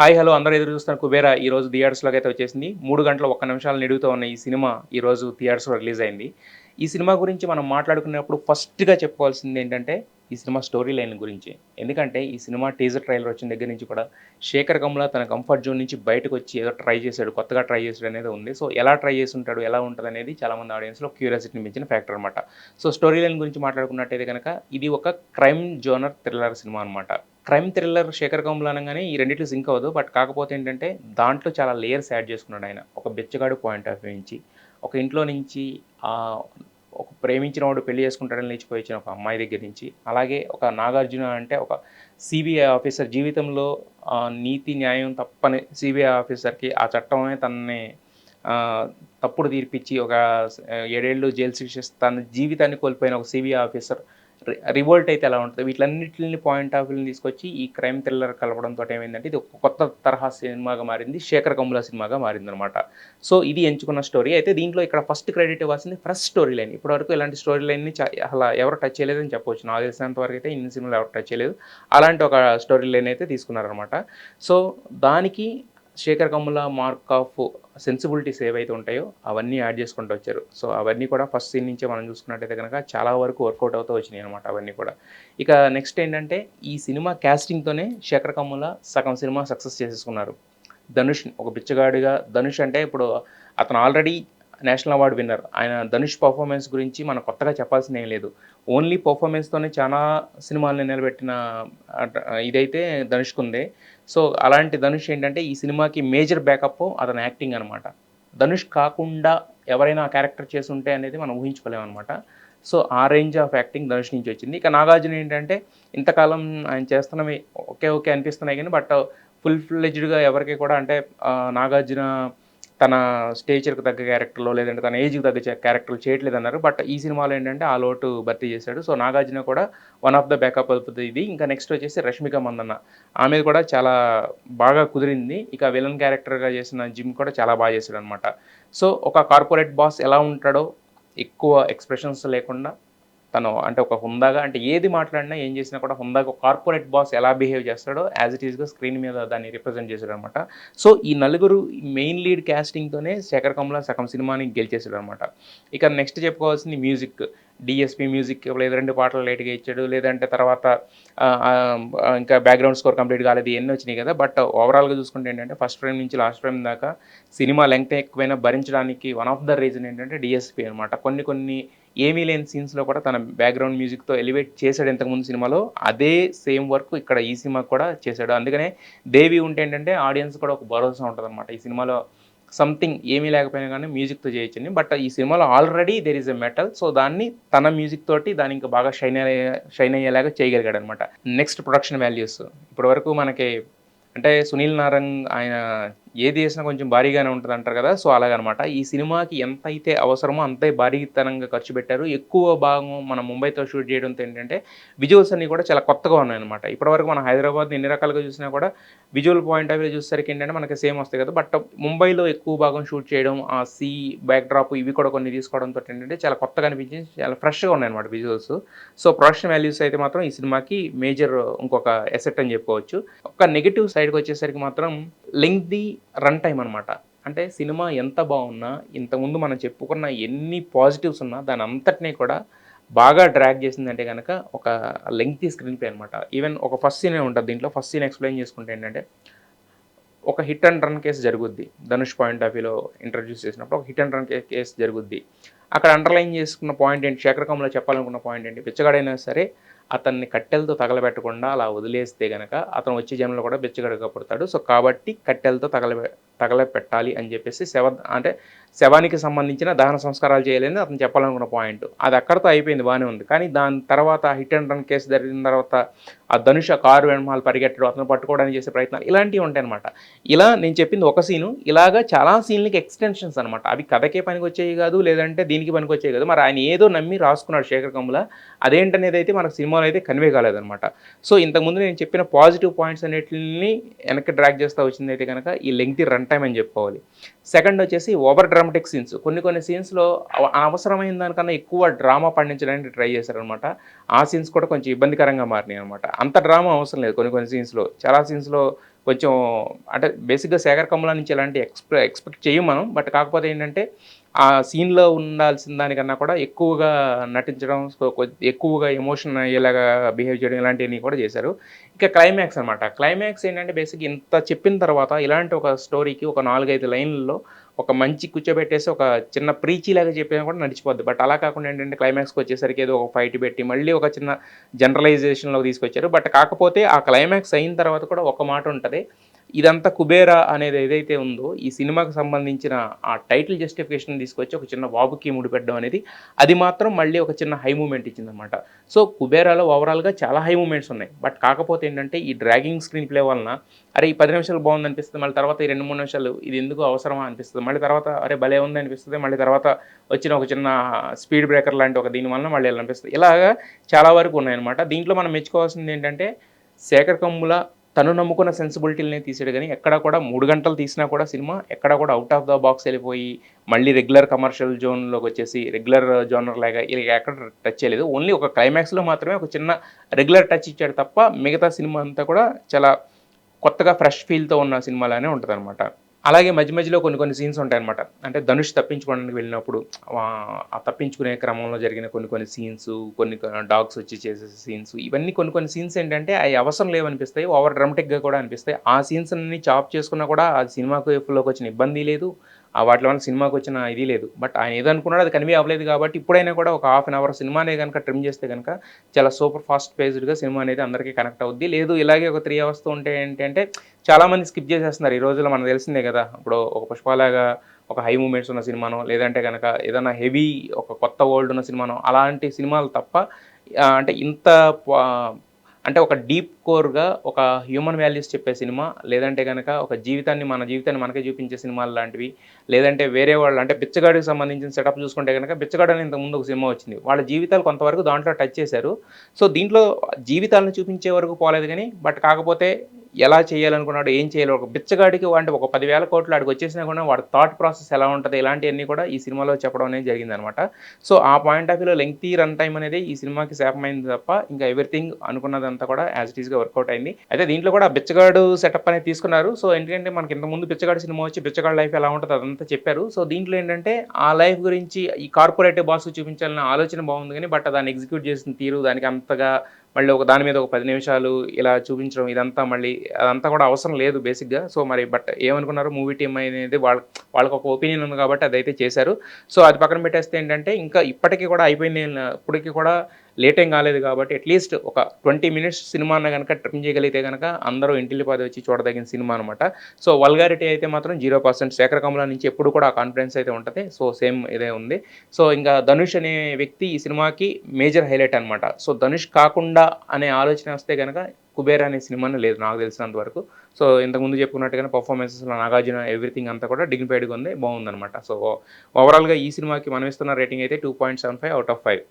Hi hello అందరూ ఎదురు చూస్తున్న 'కుబేరా' ఈరోజు థియేటర్స్‌లోకి అయితే వచ్చేసింది. 3 గంటల 1 నిమిషాలు నిడుగుతూ ఉన్న ఈ సినిమా ఈరోజు థియేటర్స్‌లో రిలీజ్ అయింది. ఈ సినిమా గురించి మనం మాట్లాడుకునేప్పుడు ఫస్ట్‌గా చెప్పుకోవాల్సింది ఏంటంటే, ఈ సినిమా స్టోరీ లైన్ గురించి. ఎందుకంటే ఈ సినిమా టీజర్ ట్రైలర్ వచ్చిన దగ్గర నుంచి కూడా శేఖర్ కమ్ముల తన కంఫర్ట్ జోన్ నుంచి బయటకొచ్చి ఏదో ట్రై చేశాడు. కొత్తగా ట్రై చేశాడు అనేది ఉంది. సో ఎలా ట్రై చేసుంటాడు? ఎలా ఉంటదనేది చాలామంది ఆడియన్స్‌లో క్యూరియాసిటీని పెంచిన ఫ్యాక్టర్ అనమాట. సో స్టోరీ లైన్ గురించి మాట్లాడుకున్నట్టయితే గనక ఇది ఒక క్రైమ్ జోనర్ థ్రిల్లర్ సినిమా అనమాట. క్రైమ్ థ్రిల్లర్ 'శేఖర్ కమ్ముల' అనంగానే ఈ రెండిట్లో సింక్ అవ్వదు. బట్ కాకపోతే ఏంటంటే, దాంట్లో చాలా లేయర్స్ యాడ్ చేసుకున్నాడాయన. ఒక బిచ్చగాడు పాయింట్ ఆఫ్ వ్యూ నుంచి, ఒక ఇంట్లో నుంచి ఆహ్, ఒక ప్రేమించినవాడు పెళ్లి చేసుకుంటాడని లేచిపోయి వచ్చిన ఒక అమ్మాయి దగ్గర నుంచి, అలాగే ఒక నాగార్జున అంటే ఒక సీబీఐ ఆఫీసర్ జీవితంలో నీతి, న్యాయం తప్పని సీబీఐ ఆఫీసర్‌కి ఆ చట్టమే తనని ఆహ్, తప్పుడు తీర్పిచ్చి ఒక 7 ఏళ్ళు జైలు శిక్ష తన జీవితాన్ని కోల్పోయిన ఒక సీబీఐ ఆఫీసర్ రివోల్ట్ అయితే ఎలా ఉంటది? వీటిలన్నిటిని పాయింట్ ఆఫ్ వ్యూ‌ని తీసుకొచ్చి ఈ క్రైమ్ థ్రిల్లర్ కలపడంతోటి ఏమైందంటే ఇది ఒక కొత్త తరహా సినిమాగా మారింది. 'శేఖర్ కమ్ముల' సినిమాగా మారిందనమాట. సో ఇది ఎంచుకున్న స్టోరీ. అయితే దీంట్లో ఇక్కడ ఫస్ట్ క్రెడిట్ ఇవ్వాల్సింది ఫ్రెష్ స్టోరీ లైన్. ఇప్పటివరకు ఇలాంటి స్టోరీ లైన్‌ని అసల ఎవరు టచ్ చేయలేదని చెప్పొచ్చు. నాకు తెలిసినంత వరకైతే ఇన్ని సినిమాలు ఎవరు టచ్ చేయలేదు. అలాంటి ఒక స్టోరీ లైన్ అయితే తీసుకున్నారనమాట. సో దానికి 'Sekhar Kammula' mark of sensibilities ఏవైతే ఉంటాయో అవన్నీ యాడ్ చేసుకుంటూ వచ్చారు. సో అవన్నీ కూడా ఫస్ట్ సీన్ నుంచే మనం చూసుకున్నట్టయితే గనక చాలా వరకు వర్కౌట్ అవుతూ వచ్చినాయనమాట అవన్నీ కూడా. ఇక నెక్స్ట్ ఏంటంటే ఈ సినిమా కాస్టింగ్‌తోనే 'శేఖర్ కమ్ముల' సగం సినిమా సక్సెస్ చేసేసుకున్నారు. ధనుష్ ఒక బిచ్చగాడిగా ధనుష్ అంటే ఇప్పుడు అతను ఆల్రెడీ నేషనల్ అవార్డ్ విన్నర్. ఆయన ధనుష్ పర్ఫార్మెన్స్ గురించి మనం కొత్తగా చెప్పాల్సిందేం లేదు. ఓన్లీ పర్ఫార్మెన్స్‌తోనే చానా సినిమాల్ని నిలబెట్టిన ఇదైతే ధనుష్‌కుంది. సో అలాంటి ధనుష్ ఏంటంటే ఈ సినిమాకి మేజర్ బ్యాకప్ అతని యాక్టింగ్ అనమాట. ధనుష్ కాకుండా ఎవరైనా ఆ క్యారెక్టర్ చేసుంటే అనేది మనం ఊహించుకోలేమనమాట. సో ఆ రేంజ్ ఆఫ్ యాక్టింగ్ ధనుష్ నుంచి వచ్చింది. ఇక నాగార్జున ఏంటంటే ఇంతకాలం ఆయన చేస్తున్నవి ఓకే, ఓకే అనిపిస్తున్నాయి గానీ బట్ ఫుల్ ఫ్లెడ్జ్డ్‌గా ఎవరికీ కూడా అంటే నాగార్జున తన స్టేచర్‌కి తగ్గ క్యారెక్టర్‌లో లేదంటే తన ఏజ్‌కి తగ్గ క్యారెక్టర్‌లు చేయట్లేదన్నారు. బట్ ఈ సినిమాలో ఏంటంటే ఆ లోటు భర్తీ చేశాడు. సో నాగార్జున కూడా వన్ ఆఫ్ ద బ్యాకప్ అవుతది ఇది. ఇంకా నెక్స్ట్ వచ్చేసి 'రష్మిక మందన్న'. ఆమెది కూడా చాలా బాగా కుదిరింది. ఇక విలన్ క్యారెక్టర్‌గా చేసిన జిమ్ కూడా చాలా బాగా చేశాడనమాట. సో ఒక కార్పొరేట్ బాస్ ఎలా ఉంటాడో ఎక్కువ ఎక్స్‌ప్రెషన్స్ లేకుండా తను అంటే ఒక హుందాగా అంటే ఏది మాట్లాడినా, ఏం చేసినా కూడా హుందాగా ఒక కార్పొరేట్ బాస్ ఎలా బిహేవ్ చేస్తాడో యాజ్ ఇట్ ఈస్‌గా స్క్రీన్ మీద దాన్ని రిప్రజెంట్ చేశాడనమాట. సో ఈ నలుగురు మెయిన్ లీడ్ కాస్టింగ్‌తోనే 'శేఖర్ కమ్ముల' సగం సినిమాని గెలిచేసాడనమాట. ఇక నెక్స్ట్ చెప్పుకోవాల్సింది మ్యూజిక్. డీఎస్‌పీ మ్యూజిక్ ఇవ్వలేదు, 2 పాటలు లేట్‌గా ఇచ్చాడు. లేదంటే తర్వాత ఇంకా బ్యాక్‌గ్రౌండ్ స్కోర్ కంప్లీట్ కాలేదు. ఇయన్నీ వచ్చినాయి కదా! బట్ ఓవరాల్‌గా చూసుకుంటే ఏంటంటే ఫస్ట్ ఫ్రేమ్ నుంచి లాస్ట్ ఫ్రేమ్ దాకా సినిమా లెంగ్త్ ఎక్కువైనా భరించడానికి వన్ ఆఫ్ ద రీజన్ ఏంటంటే డీఎస్‌పీ అనమాట. కొన్ని కొన్ని ఏమీ లేని సీన్స్‌లో కూడా తన బ్యాక్‌గ్రౌండ్ మ్యూజిక్‌తో ఎలివేట్ చేశాడు ఇంతకుముందు సినిమాలో. అదే సేమ్ వర్క్ ఇక్కడ ఈ సినిమాకి కూడా చేశాడు. అందుకనే 'దేవి' ఉంటే ఏంటంటే ఆడియన్స్ కూడా ఒక భరోసా ఉంటదనమాట. ఈ సినిమాలో సంథింగ్ ఏమీ లేకపోయినా గానీ మ్యూజిక్‌తో చేయొచ్చని. బట్ ఈ సినిమాలో already there is a metal. So దాన్ని తన మ్యూజిక్ తోటి దాన్ని ఇంకా బాగా షైన్ అయ్యేలాగా చేయగలిగాడనమాట. Next production values. ఇప్పటివరకు మనకి అంటే 'సునీల్ నారంగ్' ఆయన ఏది చేసినా కొంచెం భారీగానే ఉంటదంటారు కదా! సో అలాగనమాట. ఈ సినిమాకి ఎంతైతే అవసరమో అంతే భారీతనంగా ఖర్చు పెట్టారు. ఎక్కువ భాగం మనం ముంబైతో షూట్ చేయడంతో ఏంటంటే విజువల్స్ అన్నీ కూడా చాలా కొత్తగా ఉన్నాయన్నమాట. ఇప్పటివరకు మనం హైదరాబాద్‌ని ఎన్ని రకాలుగా చూసినా కూడా విజువల్ పాయింట్ ఆఫ్ వ్యూ చూసేసరికి ఏంటంటే మనకి సేమ్ వస్తాయి కదా! బట్ ముంబైలో ఎక్కువ భాగం షూట్ చేయడం, ఆ సీ బ్యాక్‌డ్రాప్ ఇవి కూడా కొన్ని తీసుకోవడంతోటి ఏంటంటే చాలా కొత్తగా అనిపించింది. చాలా ఫ్రెష్‌గా ఉన్నాయన్నమాట విజువల్స్. సో ప్రొడక్షన్ వాల్యూస్ అయితే మాత్రం ఈ సినిమాకి మేజర్ ఇంకొక అసెట్ అని చెప్పుకోవచ్చు. ఒక నెగెటివ్ సైడ్‌కొచ్చేసరికి మాత్రం లెంగ్తీ రన్ టైమ్ అనమాట. అంటే సినిమా ఎంత బావున్నా, ఇంతకుముందు మనం చెప్పుకున్న ఎన్ని పాజిటివ్స్ ఉన్నా దానంతటిని కూడా బాగా డ్రాగ్ చేసిందంటే గనక ఒక లెంగ్తీ స్క్రీన్ ప్లే అనమాట. ఈవెన్ ఒక ఫస్ట్ సీనే ఉంటది దీంట్లో. ఫస్ట్ సీన్ ఎక్స్‌ప్లెయిన్ చేసుకుంటే ఏంటంటే, ఒక హిట్ అండ్ రన్ కేస్ జరుగుద్ది. ధనుష్ పాయింట్ ఆఫ్ వ్యూలో ఇంట్రొడ్యూస్ చేసినప్పుడు ఒక హిట్ అండ్ రన్ కేస్ జరుగుద్ది. అక్కడ అండర్‌లైన్ చేసుకున్న పాయింట్ ఏంటి, 'శేఖర్ కమ్ముల' చెప్పాలనుకున్న పాయింట్ ఏంటి, బిచ్చగాడైనా సరే అతన్ని కట్టెలతో తగలబెట్టకుండా అలా వదిలేస్తే గనక అతను వచ్చే జన్మలో కూడా బిచ్చగాడిగా పుడతాడు. సో కాబట్టి కట్టెలతో తగలబెట్టాలి అని చెప్పేసి అంటే శవానికి సంబంధించిన దహన సంస్కారాలు చేయాలని అతను చెప్పాలనుకున్న పాయింట్. అది అక్కడితో అయిపోయింది బానే ఉంది. కానీ దాని తర్వాత హిట్ అండ్ రన్ కేస్ జరిగిన తర్వాత ఆ ధనుష్ ఆ కారు వెనకాల పరిగెట్టడం, అతను పట్టుకోవడానికి చేసే ప్రయత్నాలు ఇలాంటివి ఉంటాయన్నమాట. ఇలా నేను చెప్పింది ఒక సీను. ఇలాగా చాలా సీన్‌లకి ఎక్స్‌టెన్షన్స్ అనమాట. అవి కథకే పనికొచ్చేవి కాదు. లేదంటే దీనికి పనికొచ్చేవి కాదు. మరి ఆయన ఏదో నమ్మి రాసుకున్నాడు 'శేఖర్ కమ్ముల'. అదేంటనేదైతే మనకు సినిమాలో అయితే కన్వే కాలేదనమాట. సో ఇంతకుముందు నేను చెప్పిన పాజిటివ్ పాయింట్స్ అన్నిటిని వెనక్కి డ్రాగ్ చేస్తా వచ్చిందైతే గనక ఈ లెంగ్తీ రన్ టైమ్ అని చెప్పుకోవాలి. సెకండ్ వచ్చేసి ఓవర్ డ్రామాటిక్ సీన్స్. కొన్ని సీన్స్‌లో అనవసరమైన దానికన్నా ఎక్కువ డ్రామా పండించడానికి ట్రై చేశారనమాట. ఆ సీన్స్ కూడా కొంచెం ఇబ్బందికరంగా మారినాయనమాట. అంత డ్రామా అవసరం లేదు కొన్ని సీన్స్‌లో. చాలా సీన్స్‌లో కొంచెం అంటే బేసిక్‌గా 'శేఖర్ కమ్ముల' నుంచి ఎలాంటి ఎక్స్‌పెక్ట్ చెయ్యం మనం. బట్ కాకపోతే ఏంటంటే, ఆ సీన్‌లో ఉండాల్సిన దానికన్నా కూడా ఎక్కువగా నటించడం, సో ఎక్కువగా ఎమోషన్ అయ్యేలాగా బిహేవ్ చేయడం ఇలాంటియన్నీ కూడా చేశారు. ఇక క్లైమాక్స్ అనమాట. క్లైమాక్స్ ఏంటంటే బేసిక్‌గా ఇంత చెప్పిన తర్వాత ఇలాంటి ఒక స్టోరీకి ఒక 4, 5 లైన్‌లలో ఒక మంచి కూర్చోబెట్టేసి ఒక చిన్న ప్రీచీలాగా చెప్పినా కూడా నడిచిపోద్ది. బట్ అలా కాకుండా ఏంటంటే క్లైమాక్స్‌కొచ్చేసరికి ఏదో ఒక ఫైట్ పెట్టి మళ్ళీ ఒక చిన్న జనరలైజేషన్‌లోకి తీసుకొచ్చారు. బట్ కాకపోతే ఆ క్లైమాక్స్ అయిన తర్వాత కూడా ఒక మాట ఉంటది. ఇదంతా 'కుబేరా' అనేది ఏదైతే ఉందో, ఈ సినిమాకి సంబంధించిన ఆ టైటిల్ జస్టిఫికేషన్ తీసుకొచ్చి ఒక చిన్న బాబుకి ముడిపెట్టడం అనేది, అది మాత్రం మళ్ళీ ఒక చిన్న హై మూవ్‌మెంట్ ఇచ్చిందనమాట. సో, 'కుబేరాలో' ఓవరాల్‌గా చాలా హై మూవ్‌మెంట్స్ ఉన్నాయి. బట్ కాకపోతే ఏంటంటే, ఈ డ్రాగింగ్ స్క్రీన్ ప్లే వలన అరే! ఈ 10 నిమిషాలు బావుందనిపిస్తది. మళ్ళీ తర్వాత ఈ 2, 3 నిమిషాలు ఇది ఎందుకు అవసరమా అనిపిస్తది. మళ్ళీ తర్వాత అరే! భలే ఉంది అనిపిస్తది. మళ్ళీ తర్వాత వచ్చిన ఒక చిన్న స్పీడ్ బ్రేకర్ లాంటి ఒక దీని వలన మళ్ళీ ఇలా అనిపిస్తది. ఇలాగా చాలా వరకు ఉన్నాయన్నమాట. దీంట్లో మనం మెచ్చుకోవాల్సింది ఏంటంటే, 'శేఖర్ కమ్ముల' తను నమ్ముకున్న సెన్సిబిలిటీలనే తీసాడు గానీ, ఎక్కడ కూడా 3 గంటలు తీసినా కూడా సినిమా ఎక్కడ కూడా ఔట్ ఆఫ్ ద బాక్స్ ఎళ్ళిపోయి, మళ్ళీ రెగ్యులర్ కమర్షియల్ జోన్‌లోకొచ్చేసి, రెగ్యులర్ జోనర్ లాగా ఇలా ఎక్కడ టచ్ చేయలేదు. ఓన్లీ ఒక క్లైమాక్స్‌లో మాత్రమే ఒక చిన్న రెగ్యులర్ టచ్ ఇచ్చాడు తప్ప, మిగతా సినిమా అంతా కూడా చాలా కొత్తగా ఫ్రెష్ ఫీల్‌తో ఉన్న సినిమాలానే ఉంటదనమాట. అలాగే మధ్య మధ్యలో కొన్ని కొన్ని సీన్స్ ఉంటాయన్నమాట. అంటే ధనుష్ తప్పించుకోవడానికి వెళ్ళినప్పుడు ఆ తప్పించుకునే క్రమంలో జరిగిన కొన్ని కొన్ని సీన్సు, కొన్ని డాగ్స్ వచ్చి చేసే సీన్స్ ఇవన్నీ కొన్ని కొన్ని సీన్స్ ఏంటంటే అయి అవసరం లేవనిపిస్తాయి. ఓవర్ డ్రామాటిక్‌గా కూడా అనిపిస్తాయి. ఆ సీన్స్ అన్ని చాప్ చేసుకున్నా కూడా అది సినిమాలోకి వచ్చిన ఇబ్బంది లేదు. వాటి వల్ల సినిమాకొచ్చిన ఇది లేదు. బట్ ఆయన ఏదో అనుకున్నాడో అది కన్వే అవ్వలేదు కాబట్టి ఇప్పుడైనా కూడా ఒక హాఫ్ అన్ అవర్ సినిమానే గనుక ట్రిమ్ చేస్తే గనుక చాలా సూపర్ ఫాస్ట్ పేస్డ్‌గా సినిమా అనేది అందరికీ కనెక్ట్ అవుద్ది. లేదు ఇలాగే ఒక 3 అవర్స్‌తో ఉంటే ఏంటంటే చాలామంది స్కిప్ చేసేస్తున్నారు. ఈ రోజుల్లో మనకు తెలిసిందే కదా! ఇప్పుడు ఒక 'పుష్పలాగా' ఒక హై మూవ్‌మెంట్స్ ఉన్న సినిమానో, లేదంటే గనక ఏదన్నా హెవీ ఒక కొత్త వరల్డ్ ఉన్న సినిమానో, అలాంటి సినిమాలు తప్ప అంటే ఇంత పా అంటే ఒక డీప్ కోర్‌గా ఒక హ్యూమన్ వాల్యూస్ చెప్పే సినిమా, లేదంటే గనక ఒక మన జీవితాన్ని మనకే చూపించే సినిమాలు లాంటివి, లేదంటే వేరే వాళ్ళు అంటే 'బిచ్చగాడికి' సంబంధించిన సెటప్ చూసుకుంటే గనక 'బిచ్చగాడు' అని ఇంతకుముందు ఒక సినిమా వచ్చింది. వాళ్ళ జీవితాలు కొంతవరకు దాంట్లో టచ్ చేశారు. సో, దీంట్లో జీవితాలను చూపించే వరకు పోలేదు గానీ, బట్ కాకపోతే ఎలా చేయాలనుకున్నాడు, ఏం చేయాలో ఒక బిచ్చగాడికి అంటే ఒక 10,000,00,00,000 ఆడికొచ్చేసినా కూడా వాడి థాట్ ప్రాసెస్ ఎలా ఉంటది, ఇలాంటియన్నీ కూడా ఈ సినిమాలో చెప్పడం అనేది జరిగిందనమాట. సో, ఆ పాయింట్ ఆఫ్ వ్యూలో లెంగ్తీ రన్ టైమ్ అనేది ఈ సినిమాకి శాపమైంది తప్ప, ఇంకా ఎవ్రీథింగ్ అనుకున్నదంతా కూడా యాజ్ ఇట్ ఈస్‌గా వర్కౌట్ అయింది. అయితే దీంట్లో కూడా బిచ్చగాడు సెటప్ అనేది తీసుకున్నారు. సో, ఎందుకంటే మనకి ఇంతకుముందు బిచ్చగాడు సినిమా వచ్చి బిచ్చగాడి లైఫ్ ఎలా ఉంటదో అదంతా చెప్పారు. సో, దీంట్లో ఏంటంటే ఆ లైఫ్ గురించి ఈ కార్పొరేట్ బాస్ చూపించాలన్న ఆలోచన బాగుంది గానీ, బట్ దాన్ని ఎగ్జిక్యూట్ చేసిన తీరు దానికి అంతగా మళ్ళీ దాని మీద ఒక 10 నిమిషాలు ఇలా చూపించడం ఇదంతా మళ్ళీ అదంతా కూడా అవసరం లేదు బేసిక్‌గా. సో, మరి బట్ ఏమనుకున్నారు మూవీ టీమ్ అనేది వాళ్ళకొక ఒపీనియన్ ఉంది కాబట్టి అదైతే చేశారు. సో, అది పక్కన పెట్టేస్తే ఏంటంటే ఇంకా ఇప్పటికి కూడా అయిపోయింది ఇప్పటికి కూడా లేట్ ఏం కాలేదు కాబట్టి అట్‌లీస్ట్ ఒక 20 మినిట్స్ సినిమా అన్నా గనక ట్రిమ్ చేయగలిగితే గనక అందరూ ఇంటిల్లిపాది వచ్చి చూడదగిన సినిమా అనమాట. సో, వల్గారిటీ అయితే మాత్రం 0% 'శేఖర్ కమ్ముల' నుంచి ఎప్పుడు కూడా ఆ కాన్ఫిడెన్స్ అయితే ఉంటది. సో, సేమ్ ఇదే ఉంది. సో, ఇంకా ధనుష్ అనే వ్యక్తి ఈ సినిమాకి మేజర్ హైలైట్ అనమాట. సో, ధనుష్ కాకుండా అనే ఆలోచన వస్తే గనక 'కుబేరా' అనే సినిమానే లేదు నాకు తెలిసినంత వరకు. సో, ఇంతకుముందు చెప్పుకున్నట్టుగానే పర్ఫార్మెన్సెస్‌లో 'నాగార్జున' ఎవ్రీథింగ్ అంతా కూడా డిగ్నిఫైడ్‌గా ఉంది. బాగుందనమాట. సో, ఓవరాల్‌గా ఈ సినిమాకి మనం ఇస్తున్న రేటింగ్ అయితే 2.75 ఔట్ ఆఫ్ 5.